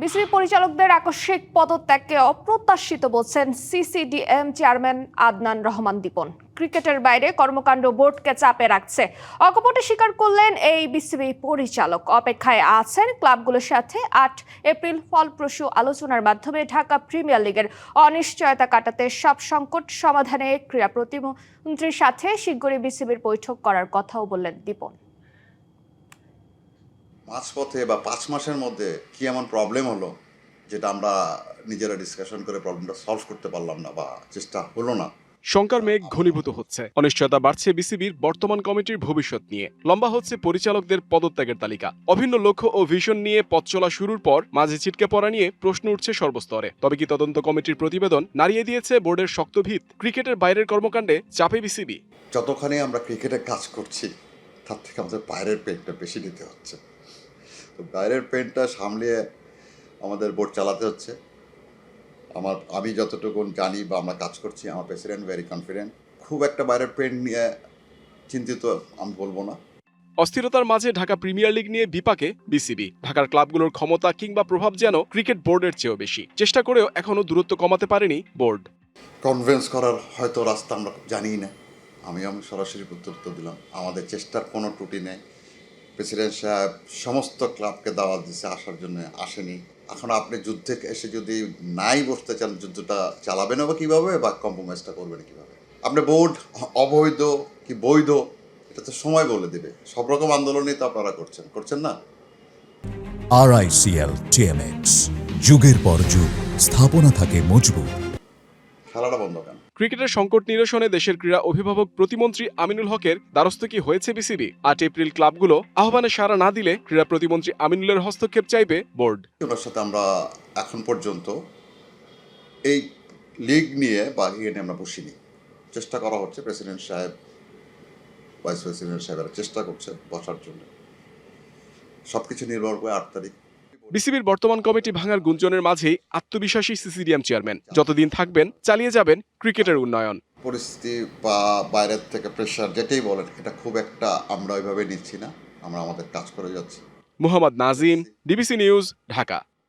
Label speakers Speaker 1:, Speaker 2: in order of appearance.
Speaker 1: BCB পরিচালকদের আকস্মিক পদত্যাগকে অপ্রত্যাশিত বলছেন সিসিডিএম চেয়ারম্যান আদনান রহমান দীপন। ক্রিকেটের বাইরে কর্মকাণ্ড বোর্ডকে চাপে রাখছে, অকপটে স্বীকার করলেন এই বিসিবি পরিচালক। অপেক্ষায় আছেন ক্লাবগুলোর সাথে ৮ এপ্রিল ফলপ্রসূ আলোচনার মাধ্যমে ঢাকা প্রিমিয়ার লিগের অনিশ্চয়তা কাটাতে সব সংকট সমাধানে ক্রীড়া প্রতিমন্ত্রীর সাথে শিগগিরই বিসিবির বৈঠক করার কথাও বললেন দীপন।
Speaker 2: মাঝপথে বা 5 মাসের মধ্যে কি এমন প্রবলেম হলো যেটা আমরা নিজেরা ডিসকাশন করে প্রবলেমটা সলভ করতে পারলাম না বা চেষ্টা হলো না।
Speaker 3: শঙ্কার মেঘ ঘনীভূত হচ্ছে, অনিশ্চয়তা বাড়ছে বিসিবির বর্তমান কমিটির ভবিষ্যৎ নিয়ে। লম্বা হচ্ছে পরিচালকদের পদত্যাগের তালিকা। অভিন্ন লক্ষ্য ও ভিশন নিয়ে পথ চলা শুরুর পর মাঝে ছিটকে পড়া নিয়ে প্রশ্ন উঠছে সর্বস্তরে। তবে কি তদন্ত কমিটির প্রতিবেদন নাড়িয়ে দিয়েছে বোর্ডের শক্ত ভিত? ক্রিকেটের বাইরের কর্মকাণ্ডে চাপে বিসিবি।
Speaker 2: যতখানি আমরা ক্রিকেটে কাজ করছি তার থেকে আমাদের বাইরের পেনটা বেশি নিতে হচ্ছে। তো বাইরের পেনটা সামলিয়ে আমাদের বোর্ড চালাতে হচ্ছে। আমি যতটুকু জানি বা আমরা কাজ করছি, আমার প্রেসিডেন্ট ভেরি কনফিডেন্ট। খুব একটা বাইরের পেন নিয়ে চিন্তিত আমি বলবো না।
Speaker 3: অস্থিরতার মাঝে ঢাকা প্রিমিয়ার লিগ নিয়ে বিপাকে বিসিবি। ঢাকার ক্লাবগুলোর ক্ষমতা কিংবা প্রভাব যেন ক্রিকেট বোর্ডের চেয়েও বেশি। চেষ্টা করেও এখনো দূরত্ব কমাতে পারেনি বোর্ড।
Speaker 2: কনভিন্স করার হয়তো রাস্তা আমরা জানিই না। আমি সরাসরি উত্তর দিলাম, আমাদের চেষ্টার কোনো ত্রুটি নেই। প্রেসিডেন্ট সাহেব সমস্ত ক্লাবকে দাওয়াত দিচ্ছে, আসার জন্য আসেনি। এখন আপনি যুদ্ধে এসে যদি নাই বসতে চান, যুদ্ধটা চালাবেন বা কীভাবে বা কম্প্রোমাইজটা করবেন কীভাবে? আপনি বোর্ড অবৈধ কি বৈধ এটা তো সময় বলে দেবে। সব রকম আন্দোলনই তো আপনারা করছেন না।
Speaker 4: RICL TMX, যুগের পর যুগ স্থাপনা থাকে মজবুত।
Speaker 2: খেলাটা বন্ধ কেন?
Speaker 3: ক্রিকেটের সংকট নিরসনে দেশের ক্রীড়া অভিভাবক প্রতিমন্ত্রী আমিনুল হকের দ্বারস্থ কি হয়েছে বিসিবি? ৮ এপ্রিল ক্লাবগুলো আহ্বানে সাড়া না দিলে ক্রীড়া প্রতিমন্ত্রী আমিনুলের হস্তক্ষেপ চাইবে বোর্ড।
Speaker 2: ওনার সাথে আমরা এখন পর্যন্ত এই লিগ নিয়ে বা ইয়ে নিয়ে আমরা বসিনি। চেষ্টা করা হচ্ছে, প্রেসিডেন্ট সাহেব ভাইস প্রেসিডেন্ট সাহেবের চেষ্টা করছে বসার জন্য। সবকিছু নির্ভর করে ৮ তারিখ।
Speaker 3: বিসিবির বর্তমান কমিটি ভাঙার গুঞ্জনের মাঝেই আত্মবিশ্বাসী সিসিডিএম চেয়ারম্যান যতদিন থাকবেন চালিয়ে যাবেন ক্রিকেটের উন্নয়ন।
Speaker 2: পরিস্থিতি বা বাইরের থেকে প্রেশার যেটাই বলেন, এটা খুব একটা আমরা ওইভাবে নিচ্ছি না। আমরা আমাদের কাজ করে যাচ্ছি।
Speaker 3: Mohammad Nazim, DBC news, Dhaka.